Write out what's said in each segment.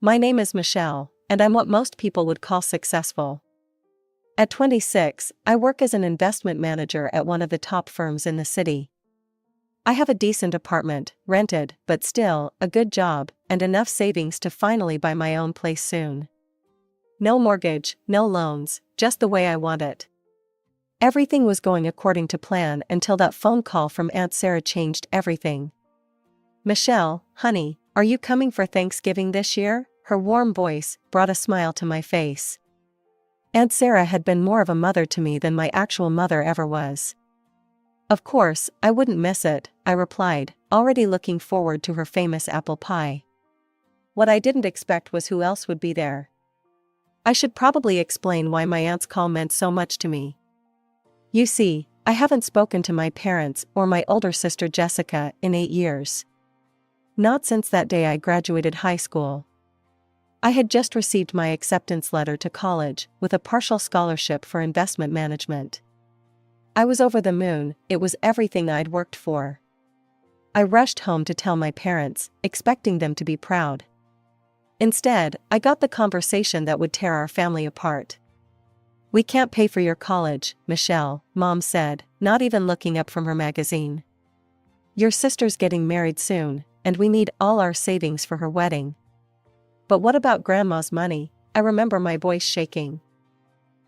My name is Michelle, and I'm what most people would call successful. At 26, I work as an investment manager at one of the top firms in the city. I have a decent apartment, rented, but still, a good job, and enough savings to finally buy my own place soon. No mortgage, no loans, just the way I want it. Everything was going according to plan until that phone call from Aunt Sarah changed everything. "Michelle, honey, are you coming for Thanksgiving this year?" Her warm voice brought a smile to my face. Aunt Sarah had been more of a mother to me than my actual mother ever was. "Of course, I wouldn't miss it," I replied, already looking forward to her famous apple pie. What I didn't expect was who else would be there. I should probably explain why my aunt's call meant so much to me. You see, I haven't spoken to my parents or my older sister Jessica in 8 years. Not since that day I graduated high school. I had just received my acceptance letter to college, with a partial scholarship for investment management. I was over the moon, it was everything I'd worked for. I rushed home to tell my parents, expecting them to be proud. Instead, I got the conversation that would tear our family apart. "We can't pay for your college, Michelle," Mom said, not even looking up from her magazine. "Your sister's getting married soon, and we need all our savings for her wedding." "But what about Grandma's money?" I remember my voice shaking.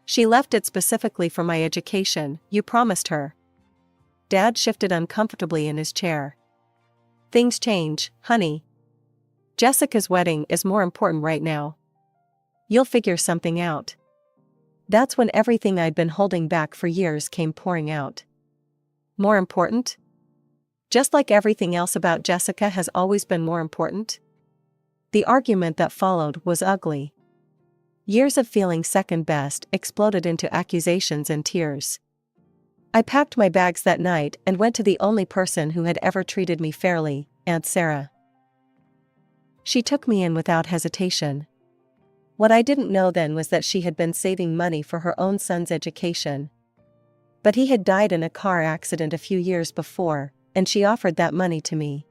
"She left it specifically for my education, you promised her." Dad shifted uncomfortably in his chair. "Things change, honey. Jessica's wedding is more important right now. You'll figure something out." That's when everything I'd been holding back for years came pouring out. More important? Just like everything else about Jessica has always been more important? The argument that followed was ugly. Years of feeling second best exploded into accusations and tears. I packed my bags that night and went to the only person who had ever treated me fairly, Aunt Sarah. She took me in without hesitation. What I didn't know then was that she had been saving money for her own son's education. But he had died in a car accident a few years before, and she offered that money to me.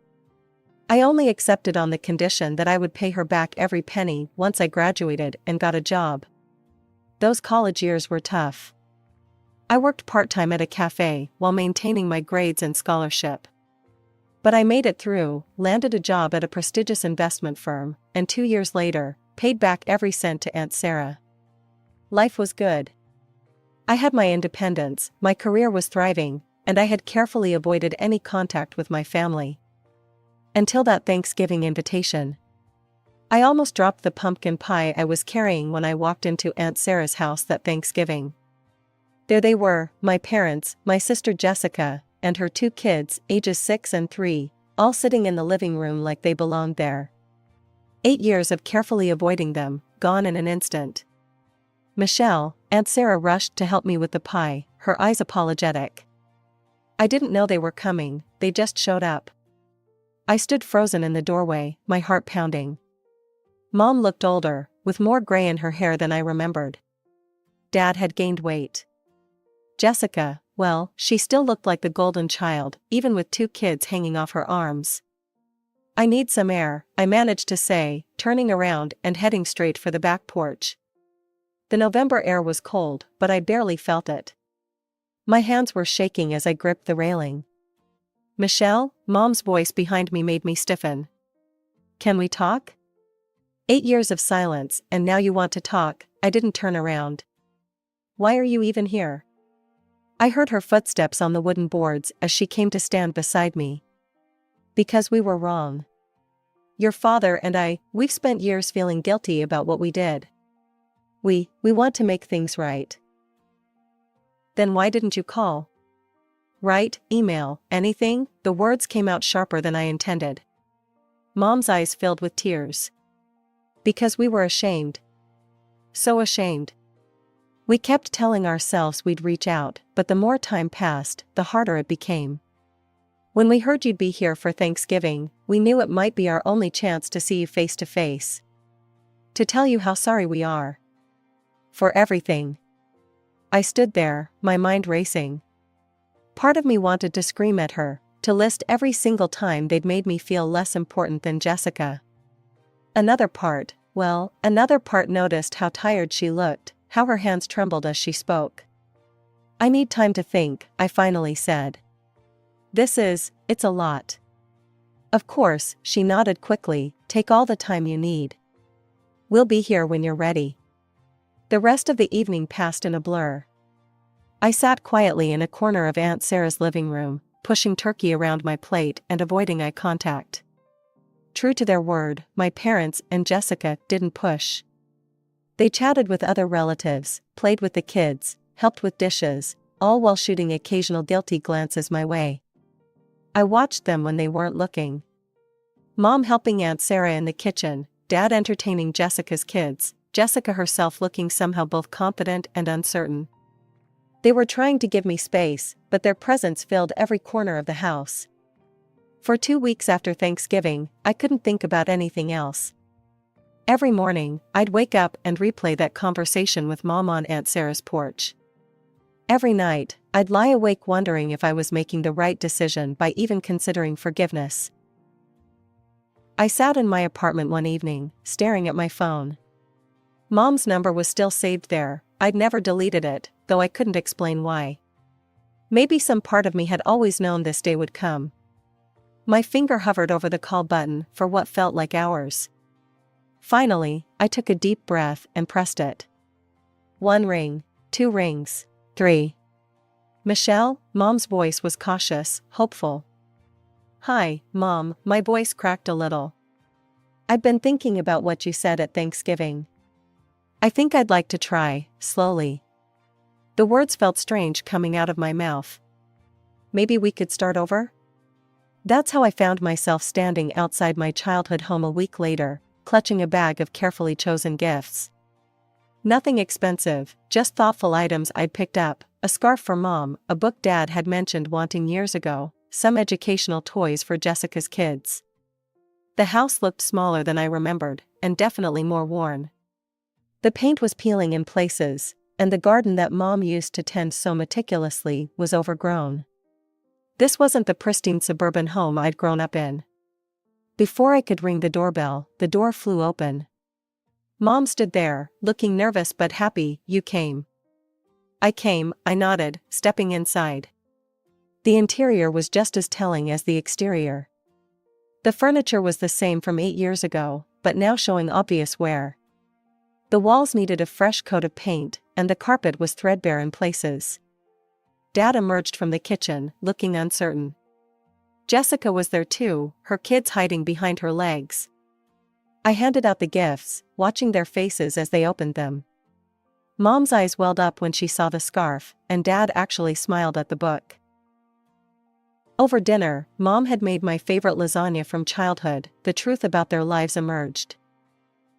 I only accepted on the condition that I would pay her back every penny once I graduated and got a job. Those college years were tough. I worked part-time at a cafe while maintaining my grades and scholarship. But I made it through, landed a job at a prestigious investment firm, and 2 years later, paid back every cent to Aunt Sarah. Life was good. I had my independence, my career was thriving, and I had carefully avoided any contact with my family. Until that Thanksgiving invitation. I almost dropped the pumpkin pie I was carrying when I walked into Aunt Sarah's house that Thanksgiving. There they were, my parents, my sister Jessica, and her 2 kids, ages 6 and 3, all sitting in the living room like they belonged there. 8 years of carefully avoiding them, gone in an instant. "Michelle," Aunt Sarah rushed to help me with the pie, her eyes apologetic. "I didn't know they were coming, they just showed up." I stood frozen in the doorway, my heart pounding. Mom looked older, with more gray in her hair than I remembered. Dad had gained weight. Jessica, well, she still looked like the golden child, even with 2 kids hanging off her arms. "I need some air," I managed to say, turning around and heading straight for the back porch. The November air was cold, but I barely felt it. My hands were shaking as I gripped the railing. "Michelle," Mom's voice behind me made me stiffen. "Can we talk?" 8 years of silence, and now you want to talk. I didn't turn around. "Why are you even here?" I heard her footsteps on the wooden boards as she came to stand beside me. "Because we were wrong. Your father and we've spent years feeling guilty about what we did. We want to make things right." "Then why didn't you call? Write, email, anything?" The words came out sharper than I intended. Mom's eyes filled with tears. "Because we were ashamed. So ashamed. We kept telling ourselves we'd reach out, but the more time passed, the harder it became. When we heard you'd be here for Thanksgiving, we knew it might be our only chance to see you face to face. To tell you how sorry we are. For everything." I stood there, my mind racing. Part of me wanted to scream at her, to list every single time they'd made me feel less important than Jessica. Another part, Well, another part noticed how tired she looked, how her hands trembled as she spoke. I need time to think, I finally said. It's a lot. Of course, she nodded quickly, take all the time you need. We'll be here when you're ready. The rest of the evening passed in a blur. I sat quietly in a corner of Aunt Sarah's living room, pushing turkey around my plate and avoiding eye contact. True to their word, my parents and Jessica didn't push. They chatted with other relatives, played with the kids, helped with dishes, all while shooting occasional guilty glances my way. I watched them when they weren't looking. Mom helping Aunt Sarah in the kitchen, Dad entertaining Jessica's kids, Jessica herself looking somehow both confident and uncertain. They were trying to give me space, but their presence filled every corner of the house. For 2 weeks after Thanksgiving, I couldn't think about anything else. Every morning, I'd wake up and replay that conversation with Mom on Aunt Sarah's porch. Every night, I'd lie awake wondering if I was making the right decision by even considering forgiveness. I sat in my apartment one evening, staring at my phone. Mom's number was still saved there. I'd never deleted it, though I couldn't explain why. Maybe some part of me had always known this day would come. My finger hovered over the call button for what felt like hours. Finally, I took a deep breath and pressed it. 1 ring, 2 rings, 3. Michelle, Mom's voice was cautious, hopeful. Hi, Mom, my voice cracked a little. I've been thinking about what you said at Thanksgiving. I think I'd like to try, slowly. The words felt strange coming out of my mouth. Maybe we could start over? That's how I found myself standing outside my childhood home a week later, clutching a bag of carefully chosen gifts. Nothing expensive, just thoughtful items I'd picked up, a scarf for Mom, a book Dad had mentioned wanting years ago, some educational toys for Jessica's kids. The house looked smaller than I remembered, and definitely more worn. The paint was peeling in places, and the garden that Mom used to tend so meticulously was overgrown. This wasn't the pristine suburban home I'd grown up in. Before I could ring the doorbell, the door flew open. Mom stood there, looking nervous but happy. You came. I came, I nodded, stepping inside. The interior was just as telling as the exterior. The furniture was the same from 8 years ago, but now showing obvious wear. The walls needed a fresh coat of paint, and the carpet was threadbare in places. Dad emerged from the kitchen, looking uncertain. Jessica was there too, her kids hiding behind her legs. I handed out the gifts, watching their faces as they opened them. Mom's eyes welled up when she saw the scarf, and Dad actually smiled at the book. Over dinner, Mom had made my favorite lasagna from childhood. The truth about their lives emerged.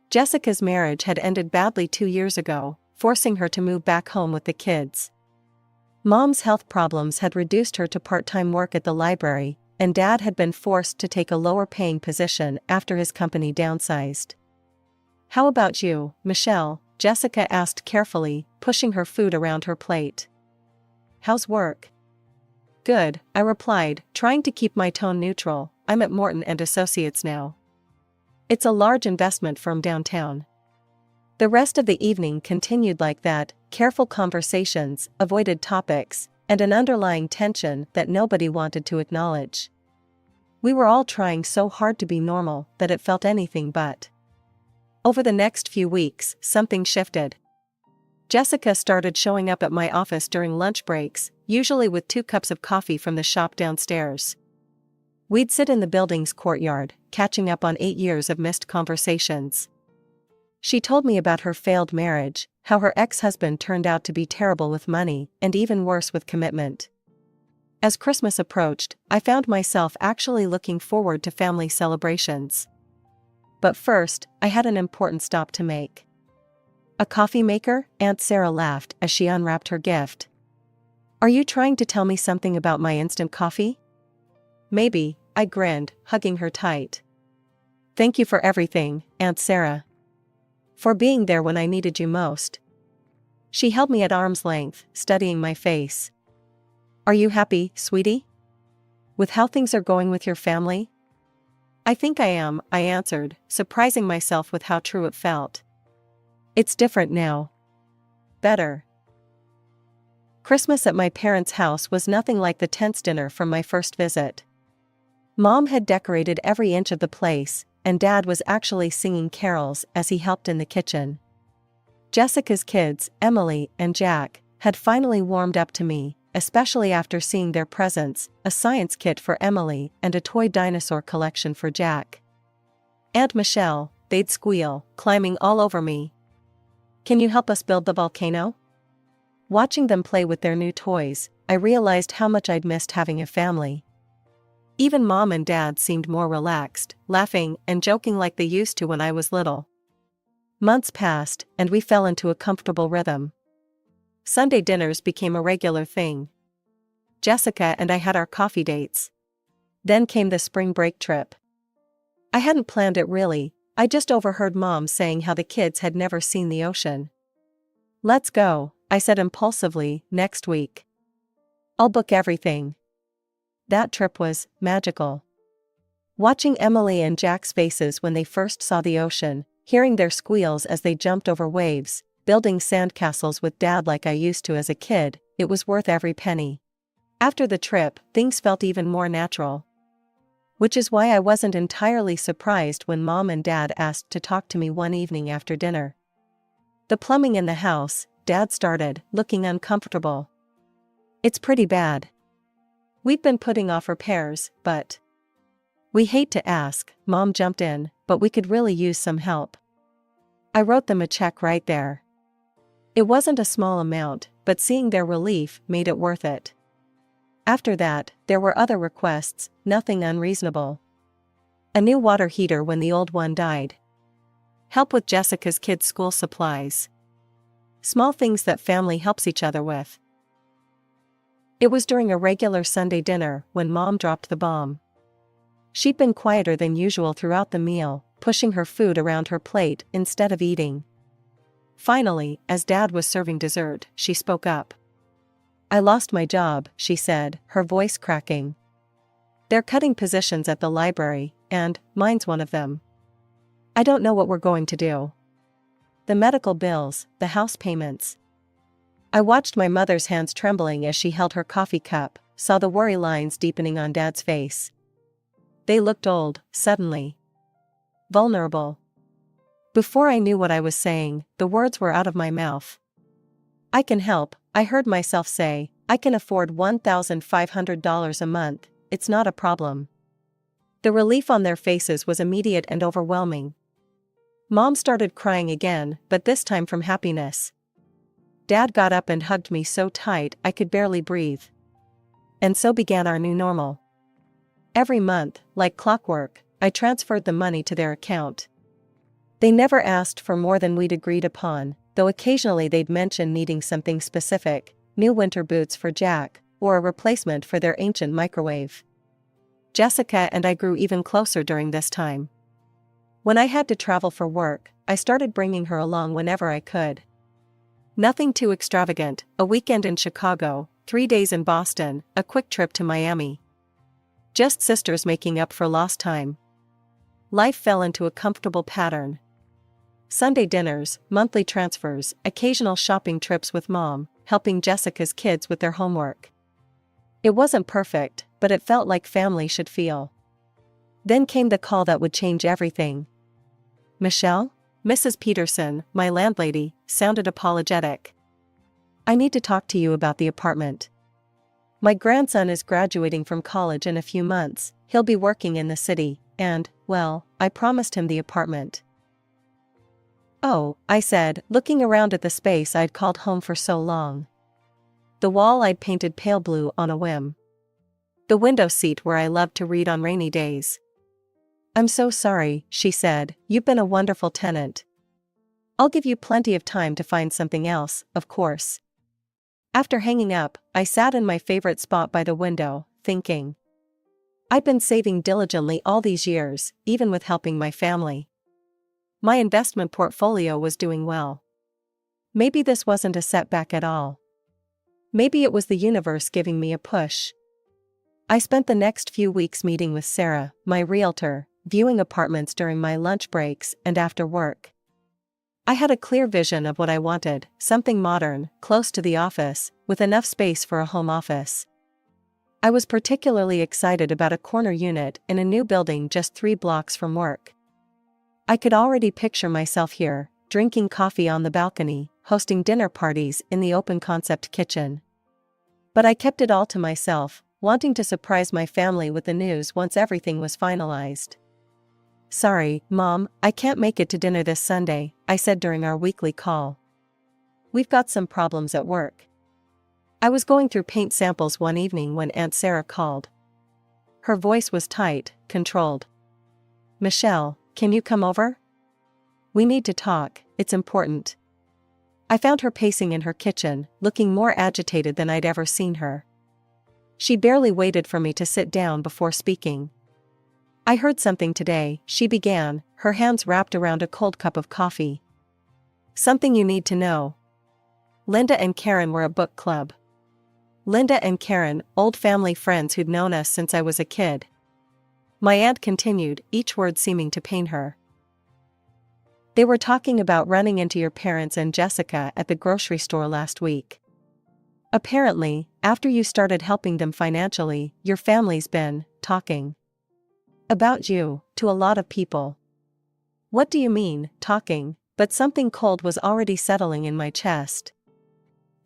Jessica's marriage had ended badly 2 years ago, forcing her to move back home with the kids. Mom's health problems had reduced her to part-time work at the library, and Dad had been forced to take a lower-paying position after his company downsized. How about you, Michelle? Jessica asked carefully, pushing her food around her plate. How's work? Good, I replied, trying to keep my tone neutral. I'm at Morton and Associates now. It's a large investment firm downtown. The rest of the evening continued like that, careful conversations, avoided topics, and an underlying tension that nobody wanted to acknowledge. We were all trying so hard to be normal that it felt anything but. Over the next few weeks, something shifted. Jessica started showing up at my office during lunch breaks, usually with 2 cups of coffee from the shop downstairs. We'd sit in the building's courtyard, catching up on 8 years of missed conversations. She told me about her failed marriage, how her ex-husband turned out to be terrible with money, and even worse with commitment. As Christmas approached, I found myself actually looking forward to family celebrations. But first, I had an important stop to make. A coffee maker? Aunt Sarah laughed as she unwrapped her gift. Are you trying to tell me something about my instant coffee? Maybe, I grinned, hugging her tight. Thank you for everything, Aunt Sarah. For being there when I needed you most. She held me at arm's length, studying my face. Are you happy, sweetie? With how things are going with your family? I think I am, I answered, surprising myself with how true it felt. It's different now. Better. Christmas at my parents' house was nothing like the tense dinner from my first visit. Mom had decorated every inch of the place, and Dad was actually singing carols as he helped in the kitchen. Jessica's kids, Emily and Jack, had finally warmed up to me, especially after seeing their presents, a science kit for Emily and a toy dinosaur collection for Jack. "Aunt Michelle," they'd squeal, climbing all over me. "Can you help us build the volcano?" Watching them play with their new toys, I realized how much I'd missed having a family. Even Mom and Dad seemed more relaxed, laughing and joking like they used to when I was little. Months passed, and we fell into a comfortable rhythm. Sunday dinners became a regular thing. Jessica and I had our coffee dates. Then came the spring break trip. I hadn't planned it really, I just overheard Mom saying how the kids had never seen the ocean. "Let's go," I said impulsively, "next week. I'll book everything." That trip was magical. Watching Emily and Jack's faces when they first saw the ocean, hearing their squeals as they jumped over waves, building sandcastles with Dad like I used to as a kid, it was worth every penny. After the trip, things felt even more natural. Which is why I wasn't entirely surprised when Mom and Dad asked to talk to me one evening after dinner. "The plumbing in the house," Dad started, looking uncomfortable. "It's pretty bad. We've been putting off repairs, but..." "We hate to ask," Mom jumped in, "but we could really use some help." I wrote them a check right there. It wasn't a small amount, but seeing their relief made it worth it. After that, there were other requests, nothing unreasonable. A new water heater when the old one died. Help with Jessica's kids' school supplies. Small things that family helps each other with. It was during a regular Sunday dinner when Mom dropped the bomb. She'd been quieter than usual throughout the meal, pushing her food around her plate instead of eating. Finally, as Dad was serving dessert, she spoke up. "I lost my job," she said, her voice cracking. "They're cutting positions at the library, and mine's one of them. I don't know what we're going to do. The medical bills, the house payments." I watched my mother's hands trembling as she held her coffee cup, saw the worry lines deepening on Dad's face. They looked old, suddenly. Vulnerable. Before I knew what I was saying, the words were out of my mouth. "I can help," I heard myself say. "I can afford $1,500 a month, it's not a problem." The relief on their faces was immediate and overwhelming. Mom started crying again, but this time from happiness. Dad got up and hugged me so tight I could barely breathe. And so began our new normal. Every month, like clockwork, I transferred the money to their account. They never asked for more than we'd agreed upon, though occasionally they'd mention needing something specific, new winter boots for Jack, or a replacement for their ancient microwave. Jessica and I grew even closer during this time. When I had to travel for work, I started bringing her along whenever I could. Nothing too extravagant, a weekend in Chicago, 3 days in Boston, a quick trip to Miami. Just sisters making up for lost time. Life fell into a comfortable pattern. Sunday dinners, monthly transfers, occasional shopping trips with Mom, helping Jessica's kids with their homework. It wasn't perfect, but it felt like family should feel. Then came the call that would change everything. "Michelle?" Mrs. Peterson, my landlady, sounded apologetic. "I need to talk to you about the apartment. My grandson is graduating from college in a few months, he'll be working in the city, and, well, I promised him the apartment." "Oh," I said, looking around at the space I'd called home for so long. The wall I'd painted pale blue on a whim. The window seat where I loved to read on rainy days. "I'm so sorry," she said, "you've been a wonderful tenant. I'll give you plenty of time to find something else, of course." After hanging up, I sat in my favorite spot by the window, thinking. I'd been saving diligently all these years, even with helping my family. My investment portfolio was doing well. Maybe this wasn't a setback at all. Maybe it was the universe giving me a push. I spent the next few weeks meeting with Sarah, my realtor, viewing apartments during my lunch breaks and after work. I had a clear vision of what I wanted, something modern, close to the office, with enough space for a home office. I was particularly excited about a corner unit in a new building just 3 blocks from work. I could already picture myself here, drinking coffee on the balcony, hosting dinner parties in the open-concept kitchen. But I kept it all to myself, wanting to surprise my family with the news once everything was finalized. "Sorry, Mom, I can't make it to dinner this Sunday," I said during our weekly call. "We've got some problems at work." I was going through paint samples one evening when Aunt Sarah called. Her voice was tight, controlled. "Michelle, can you come over? We need to talk, it's important." I found her pacing in her kitchen, looking more agitated than I'd ever seen her. She barely waited for me to sit down before speaking. "I heard something today," she began, her hands wrapped around a cold cup of coffee. "Something you need to know." Linda and Karen were a book club. Linda and Karen, old family friends who'd known us since I was a kid. My aunt continued, each word seeming to pain her. "They were talking about running into your parents and Jessica at the grocery store last week. Apparently, after you started helping them financially, your family's been talking about you to a lot of people." "What do you mean, talking?" But something cold was already settling in my chest.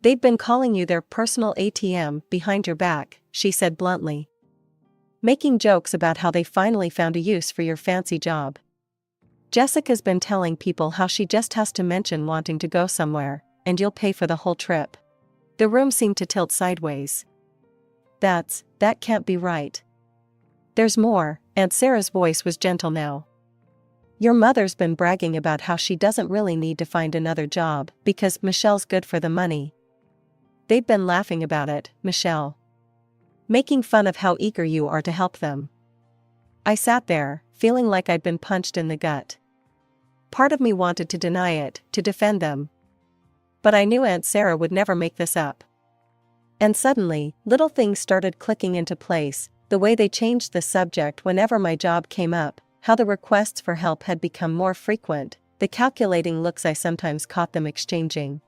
"They've been calling you their personal ATM behind your back," she said bluntly. "Making jokes about how they finally found a use for your fancy job. Jessica's been telling people how she just has to mention wanting to go somewhere, and you'll pay for the whole trip." The room seemed to tilt sideways. That can't be right." "There's more," Aunt Sarah's voice was gentle now. "Your mother's been bragging about how she doesn't really need to find another job, because Michelle's good for the money. They've been laughing about it, Michelle. Making fun of how eager you are to help them." I sat there, feeling like I'd been punched in the gut. Part of me wanted to deny it, to defend them. But I knew Aunt Sarah would never make this up. And suddenly, little things started clicking into place, the way they changed the subject whenever my job came up, how the requests for help had become more frequent, the calculating looks I sometimes caught them exchanging.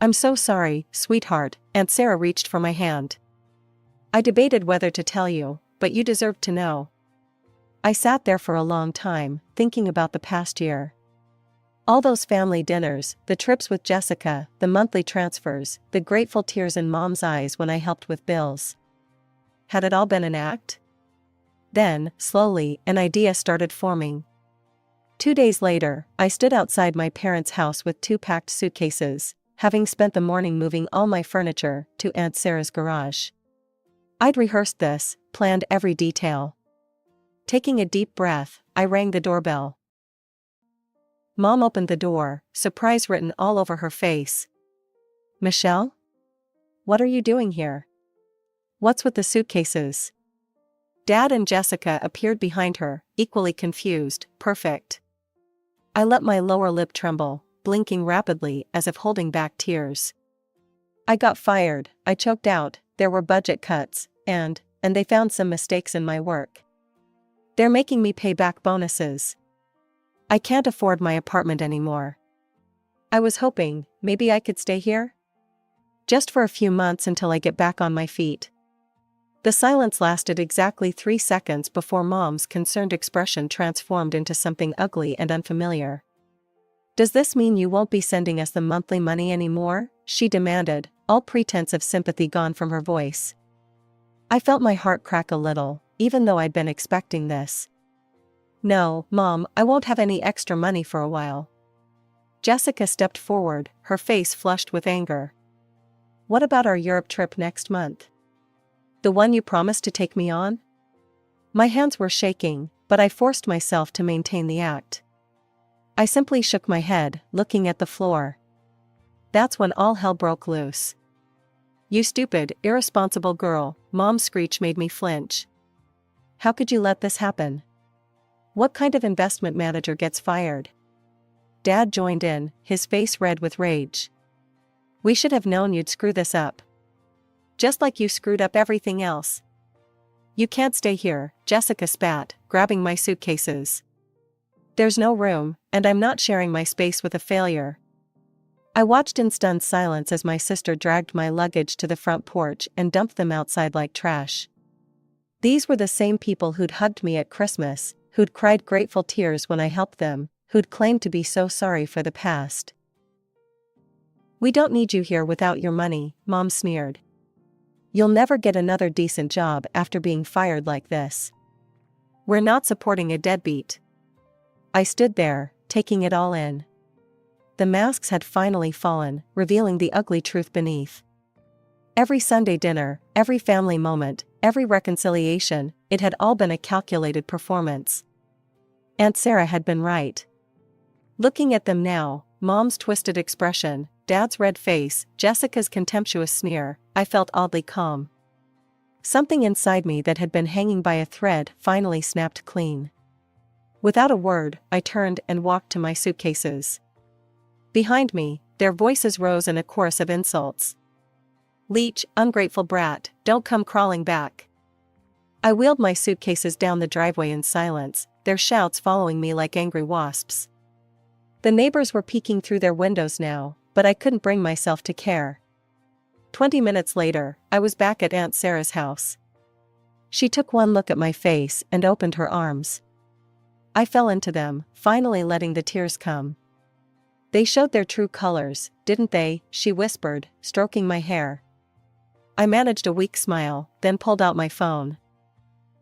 "I'm so sorry, sweetheart," Aunt Sarah reached for my hand. "I debated whether to tell you, but you deserved to know." I sat there for a long time, thinking about the past year. All those family dinners, the trips with Jessica, the monthly transfers, the grateful tears in Mom's eyes when I helped with bills. Had it all been an act? Then, slowly, an idea started forming. 2 days later, I stood outside my parents' house with 2 packed suitcases, having spent the morning moving all my furniture to Aunt Sarah's garage. I'd rehearsed this, planned every detail. Taking a deep breath, I rang the doorbell. Mom opened the door, surprise written all over her face. "Michelle? What are you doing here? What's with the suitcases?" Dad and Jessica appeared behind her, equally confused. "Perfect." I let my lower lip tremble, blinking rapidly as if holding back tears. "I got fired," I choked out. "There were budget cuts, and they found some mistakes in my work. They're making me pay back bonuses. I can't afford my apartment anymore. I was hoping, maybe I could stay here? Just for a few months until I get back on my feet." The silence lasted exactly 3 seconds before Mom's concerned expression transformed into something ugly and unfamiliar. "Does this mean you won't be sending us the monthly money anymore?" she demanded, all pretense of sympathy gone from her voice. I felt my heart crack a little, even though I'd been expecting this. "No, Mom, I won't have any extra money for a while." Jessica stepped forward, her face flushed with anger. "What about our Europe trip next month? The one you promised to take me on?" My hands were shaking, but I forced myself to maintain the act. I simply shook my head, looking at the floor. That's when all hell broke loose. "You stupid, irresponsible girl," Mom's screech made me flinch. "How could you let this happen? What kind of investment manager gets fired?" Dad joined in, his face red with rage. "We should have known you'd screw this up. Just like you screwed up everything else." You can't stay here, Jessica spat, grabbing my suitcases. There's no room, and I'm not sharing my space with a failure. I watched in stunned silence as my sister dragged my luggage to the front porch and dumped them outside like trash. These were the same people who'd hugged me at Christmas, who'd cried grateful tears when I helped them, who'd claimed to be so sorry for the past. We don't need you here without your money, Mom sneered. You'll never get another decent job after being fired like this. We're not supporting a deadbeat. I stood there, taking it all in. The masks had finally fallen, revealing the ugly truth beneath. Every Sunday dinner, every family moment, every reconciliation, it had all been a calculated performance. Aunt Sarah had been right. Looking at them now, Mom's twisted expression, Dad's red face, Jessica's contemptuous sneer, I felt oddly calm. Something inside me that had been hanging by a thread finally snapped clean. Without a word, I turned and walked to my suitcases. Behind me, their voices rose in a chorus of insults. Leech, ungrateful brat, don't come crawling back. I wheeled my suitcases down the driveway in silence, their shouts following me like angry wasps. The neighbors were peeking through their windows now, but I couldn't bring myself to care. 20 minutes later, I was back at Aunt Sarah's house. She took one look at my face and opened her arms. I fell into them, finally letting the tears come. They showed their true colors, didn't they? She whispered, stroking my hair. I managed a weak smile, then pulled out my phone.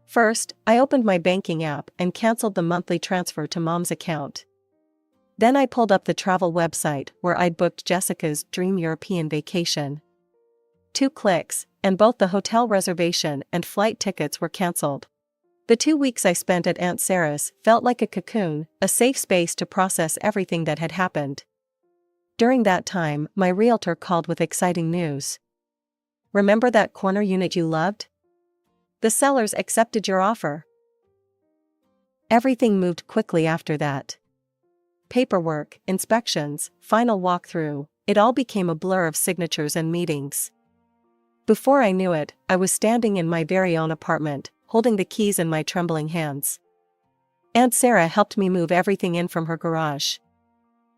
First, I opened my banking app and canceled the monthly transfer to Mom's account. Then I pulled up the travel website where I'd booked Jessica's dream European vacation. 2 clicks, and both the hotel reservation and flight tickets were canceled. The 2 weeks I spent at Aunt Sarah's felt like a cocoon, a safe space to process everything that had happened. During that time, my realtor called with exciting news. Remember that corner unit you loved? The sellers accepted your offer. Everything moved quickly after that. Paperwork, inspections, final walkthrough, it all became a blur of signatures and meetings. Before I knew it, I was standing in my very own apartment, holding the keys in my trembling hands. Aunt Sarah helped me move everything in from her garage.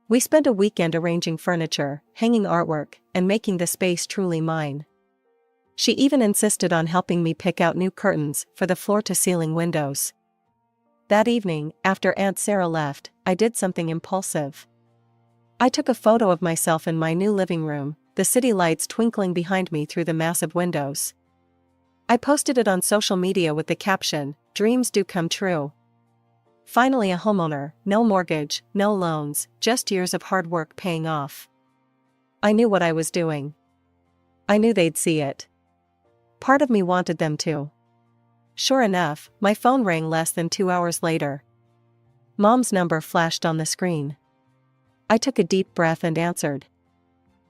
We spent a weekend arranging furniture, hanging artwork, and making the space truly mine. She even insisted on helping me pick out new curtains for the floor-to-ceiling windows. That evening, after Aunt Sarah left, I did something impulsive. I took a photo of myself in my new living room, the city lights twinkling behind me through the massive windows. I posted it on social media with the caption, "Dreams do come true." Finally a homeowner, no mortgage, no loans, just years of hard work paying off. I knew what I was doing. I knew they'd see it. Part of me wanted them to. Sure enough, my phone rang less than 2 hours later. Mom's number flashed on the screen. I took a deep breath and answered.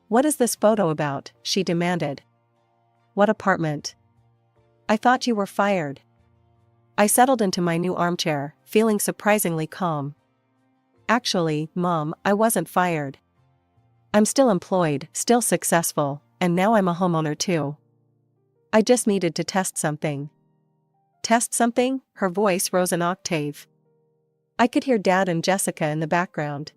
"What is this photo about?" she demanded. "What apartment?" "I thought you were fired." I settled into my new armchair, feeling surprisingly calm. "Actually, Mom, I wasn't fired. I'm still employed, still successful, and now I'm a homeowner too. I just needed to test something." "Test something?" Her voice rose an octave. I could hear Dad and Jessica in the background.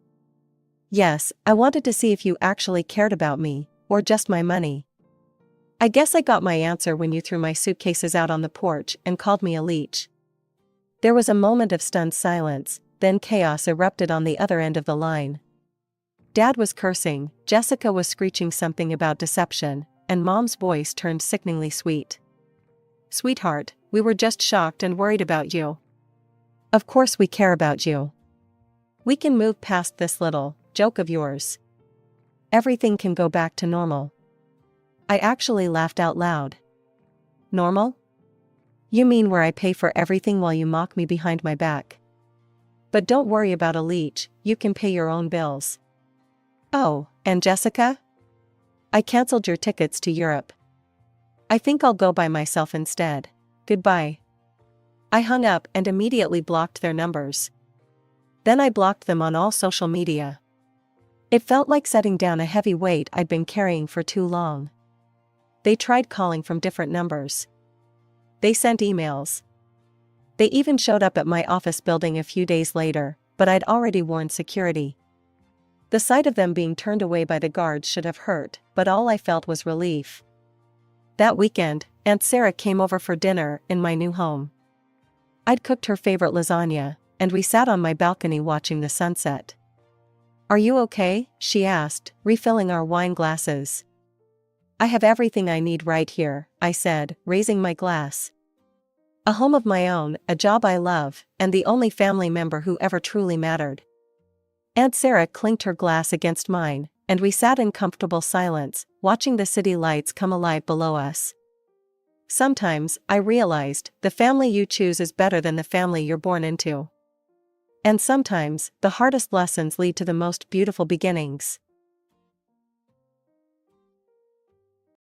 "Yes, I wanted to see if you actually cared about me, or just my money. I guess I got my answer when you threw my suitcases out on the porch and called me a leech." There was a moment of stunned silence, then chaos erupted on the other end of the line. Dad was cursing, Jessica was screeching something about deception, and Mom's voice turned sickeningly sweet. "Sweetheart, we were just shocked and worried about you. Of course we care about you. We can move past this little joke of yours. Everything can go back to normal." I actually laughed out loud. "Normal? You mean where I pay for everything while you mock me behind my back? But don't worry about a leech, you can pay your own bills." "Oh, and Jessica? I canceled your tickets to Europe. I think I'll go by myself instead. Goodbye." I hung up and immediately blocked their numbers. Then I blocked them on all social media. It felt like setting down a heavy weight I'd been carrying for too long. They tried calling from different numbers. They sent emails. They even showed up at my office building a few days later, but I'd already warned security. The sight of them being turned away by the guards should have hurt, but all I felt was relief. That weekend, Aunt Sarah came over for dinner in my new home. I'd cooked her favorite lasagna, and we sat on my balcony watching the sunset. "Are you okay?" she asked, refilling our wine glasses. "I have everything I need right here," I said, raising my glass. "A home of my own, a job I love, and the only family member who ever truly mattered." Aunt Sarah clinked her glass against mine, and we sat in comfortable silence, watching the city lights come alive below us. Sometimes, I realized, the family you choose is better than the family you're born into. And sometimes, the hardest lessons lead to the most beautiful beginnings.